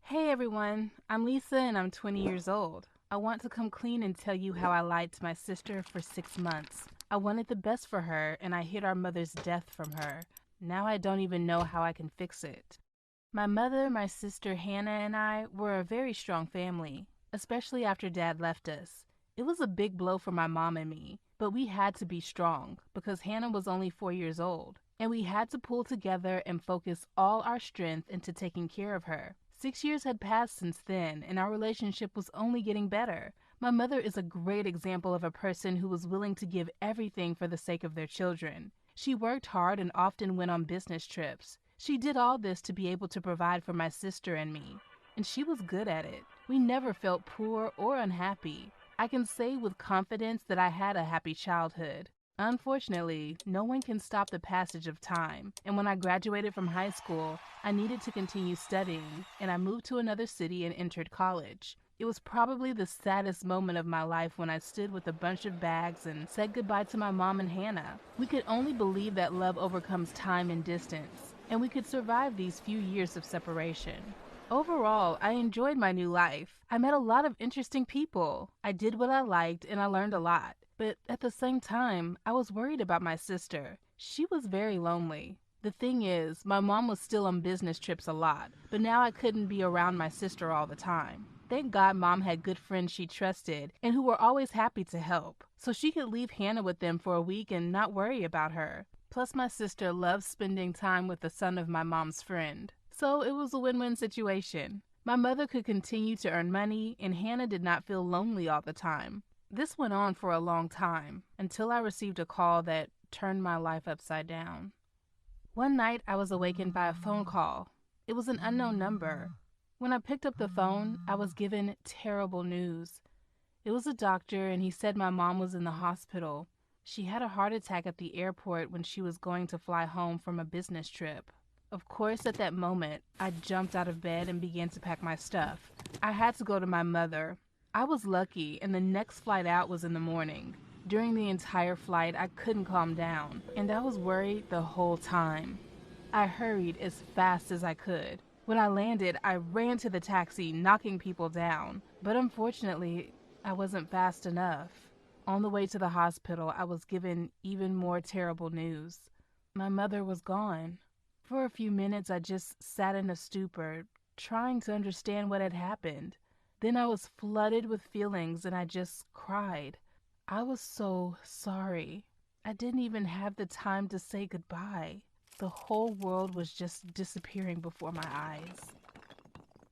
Hey everyone, I'm Lisa and I'm 20 years old. I want to come clean and tell you how I lied to my sister for 6 months. I wanted the best for her and I hid our mother's death from her. Now I don't even know how I can fix it. My mother, my sister Hannah, and I were a very strong family, especially after Dad left us. It was a big blow for my mom and me, but we had to be strong because Hannah was only 4 years old, and we had to pull together and focus all our strength into taking care of her. 6 years had passed since then, and our relationship was only getting better. My mother is a great example of a person who was willing to give everything for the sake of their children. She worked hard and often went on business trips. She did all this to be able to provide for my sister and me, and she was good at it. We never felt poor or unhappy. I can say with confidence that I had a happy childhood. Unfortunately, no one can stop the passage of time, and when I graduated from high school, I needed to continue studying, and I moved to another city and entered college. It was probably the saddest moment of my life when I stood with a bunch of bags and said goodbye to my mom and Hannah. We could only believe that love overcomes time and distance, and we could survive these few years of separation. Overall, I enjoyed my new life. I met a lot of interesting people. I did what I liked and I learned a lot. But at the same time, I was worried about my sister. She was very lonely. The thing is, my mom was still on business trips a lot, but now I couldn't be around my sister all the time. Thank God Mom had good friends she trusted and who were always happy to help, so she could leave Hannah with them for a week and not worry about her. Plus, my sister loves spending time with the son of my mom's friend, so it was a win-win situation. My mother could continue to earn money, and Hannah did not feel lonely all the time. This went on for a long time, until I received a call that turned my life upside down. One night, I was awakened by a phone call. It was an unknown number. When I picked up the phone, I was given terrible news. It was a doctor, and he said my mom was in the hospital. She had a heart attack at the airport when she was going to fly home from a business trip. Of course, at that moment, I jumped out of bed and began to pack my stuff. I had to go to my mother. I was lucky, and the next flight out was in the morning. During the entire flight, I couldn't calm down, and I was worried the whole time. I hurried as fast as I could. When I landed, I ran to the taxi, knocking people down. But unfortunately, I wasn't fast enough. On the way to the hospital, I was given even more terrible news. My mother was gone. For a few minutes, I just sat in a stupor, trying to understand what had happened. Then I was flooded with feelings and I just cried. I was so sorry. I didn't even have the time to say goodbye. The whole world was just disappearing before my eyes.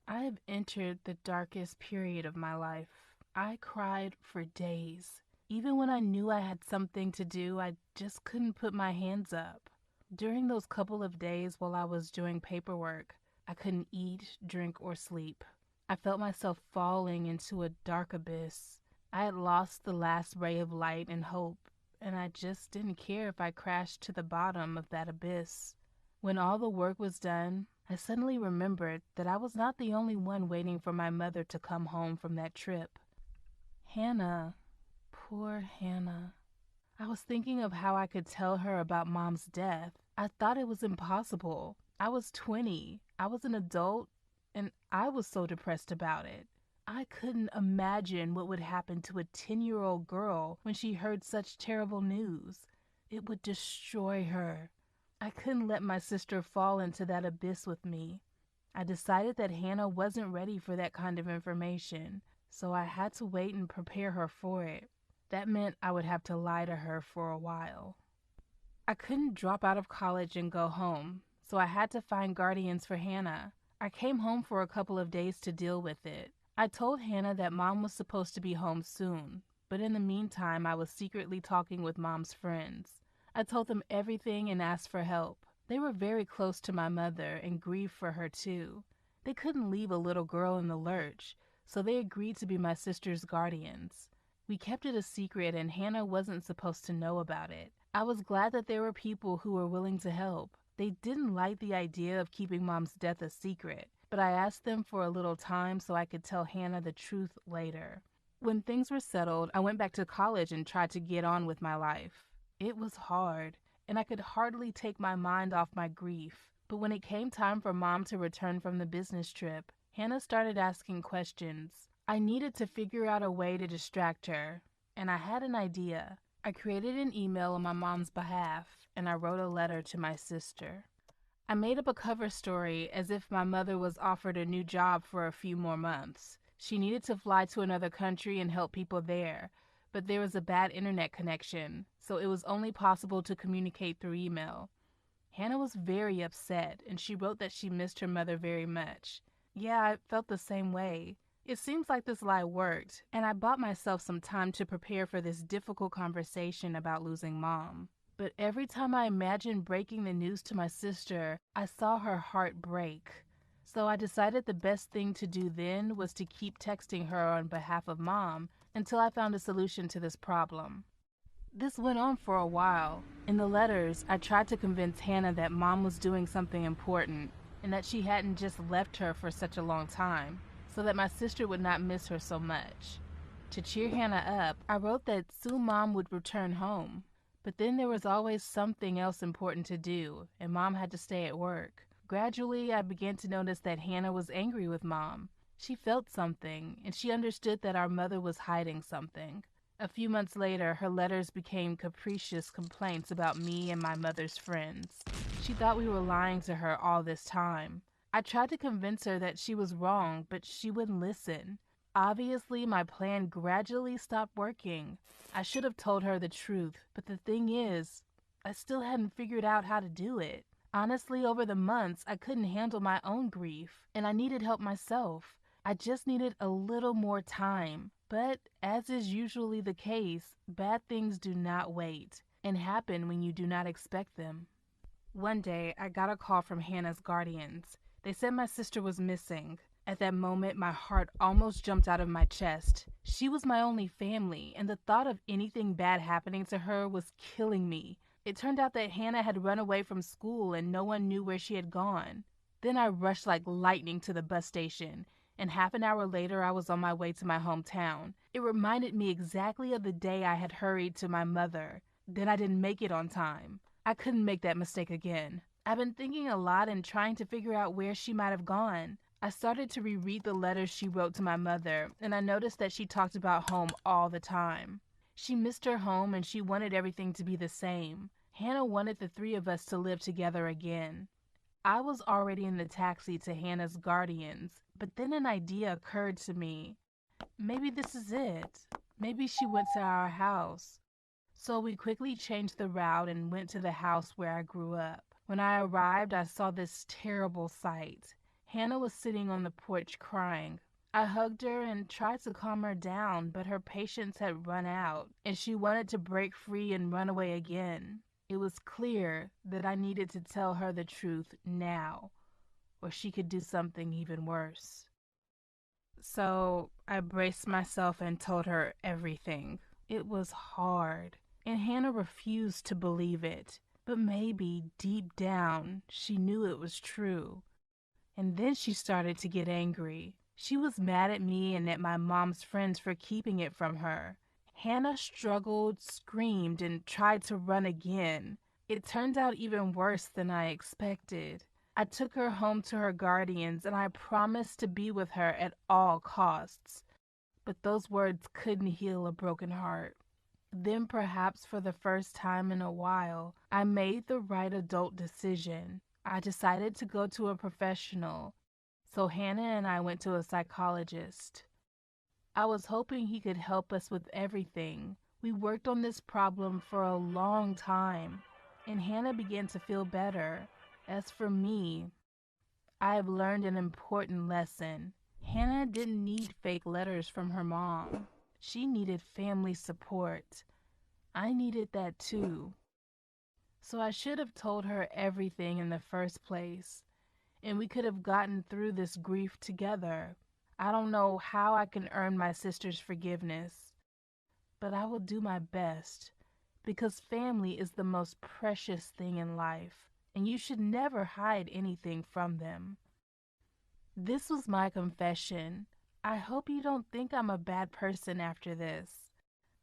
I have entered the darkest period of my life. I cried for days. Even when I knew I had something to do, I just couldn't put my hands up. During those couple of days while I was doing paperwork, I couldn't eat, drink, or sleep. I felt myself falling into a dark abyss. I had lost the last ray of light and hope, and I just didn't care if I crashed to the bottom of that abyss. When all the work was done, I suddenly remembered that I was not the only one waiting for my mother to come home from that trip. Hannah, poor Hannah. I was thinking of how I could tell her about Mom's death. I thought it was impossible. I was 20. I was an adult, and I was so depressed about it. I couldn't imagine what would happen to a 10-year-old girl when she heard such terrible news. It would destroy her. I couldn't let my sister fall into that abyss with me. I decided that Hannah wasn't ready for that kind of information, so I had to wait and prepare her for it. That meant I would have to lie to her for a while. I couldn't drop out of college and go home, so I had to find guardians for Hannah. I came home for a couple of days to deal with it. I told Hannah that Mom was supposed to be home soon, but in the meantime I was secretly talking with Mom's friends. I told them everything and asked for help. They were very close to my mother and grieved for her too. They couldn't leave a little girl in the lurch, so they agreed to be my sister's guardians. We kept it a secret and Hannah wasn't supposed to know about it. I was glad that there were people who were willing to help. They didn't like the idea of keeping Mom's death a secret, but I asked them for a little time so I could tell Hannah the truth later. When things were settled, I went back to college and tried to get on with my life. It was hard, and I could hardly take my mind off my grief. But when it came time for Mom to return from the business trip, Hannah started asking questions. I needed to figure out a way to distract her, and I had an idea. I created an email on my mom's behalf, and I wrote a letter to my sister. I made up a cover story as if my mother was offered a new job for a few more months. She needed to fly to another country and help people there, but there was a bad internet connection, so it was only possible to communicate through email. Hannah was very upset, and she wrote that she missed her mother very much. Yeah, I felt the same way. It seems like this lie worked, and I bought myself some time to prepare for this difficult conversation about losing Mom. But every time I imagined breaking the news to my sister, I saw her heart break. So I decided the best thing to do then was to keep texting her on behalf of Mom until I found a solution to this problem. This went on for a while. In the letters, I tried to convince Hannah that Mom was doing something important and that she hadn't just left her for such a long time, so that my sister would not miss her so much. To cheer Hannah up, I wrote that soon Mom would return home. But then there was always something else important to do, and Mom had to stay at work. Gradually, I began to notice that Hannah was angry with Mom. She felt something, and she understood that our mother was hiding something. A few months later, her letters became capricious complaints about me and my mother's friends. She thought we were lying to her all this time. I tried to convince her that she was wrong, but she wouldn't listen. Obviously, my plan gradually stopped working. I should have told her the truth, but the thing is, I still hadn't figured out how to do it. Honestly, over the months, I couldn't handle my own grief, and I needed help myself. I just needed a little more time. But, as is usually the case, bad things do not wait and happen when you do not expect them. One day, I got a call from Hannah's guardians. They said my sister was missing. At that moment, my heart almost jumped out of my chest. She was my only family, and the thought of anything bad happening to her was killing me. It turned out that Hannah had run away from school and no one knew where she had gone. Then I rushed like lightning to the bus station, and half an hour later I was on my way to my hometown. It reminded me exactly of the day I had hurried to my mother. Then I didn't make it on time. I couldn't make that mistake again. I've been thinking a lot and trying to figure out where she might have gone. I started to reread the letters she wrote to my mother, and I noticed that she talked about home all the time. She missed her home and she wanted everything to be the same. Hannah wanted the three of us to live together again. I was already in the taxi to Hannah's guardians, but then an idea occurred to me. Maybe this is it. Maybe she went to our house. So we quickly changed the route and went to the house where I grew up. When I arrived, I saw this terrible sight. Hannah was sitting on the porch crying. I hugged her and tried to calm her down, but her patience had run out, and she wanted to break free and run away again. It was clear that I needed to tell her the truth now, or she could do something even worse. So I braced myself and told her everything. It was hard, and Hannah refused to believe it, but maybe deep down she knew it was true. And then she started to get angry. She was mad at me and at my mom's friends for keeping it from her. Hannah struggled, screamed, and tried to run again. It turned out even worse than I expected. I took her home to her guardians and I promised to be with her at all costs. But those words couldn't heal a broken heart. Then, perhaps for the first time in a while, I made the right adult decision. I decided to go to a professional, so Hannah and I went to a psychologist. I was hoping he could help us with everything. We worked on this problem for a long time, and Hannah began to feel better. As for me, I have learned an important lesson. Hannah didn't need fake letters from her mom. She needed family support. I needed that too. So I should have told her everything in the first place, and we could have gotten through this grief together. I don't know how I can earn my sister's forgiveness, but I will do my best, because family is the most precious thing in life, and you should never hide anything from them. This was my confession. I hope you don't think I'm a bad person after this.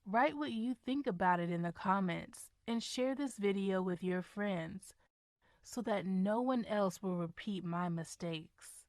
Write what you think about it in the comments and share this video with your friends so that no one else will repeat my mistakes.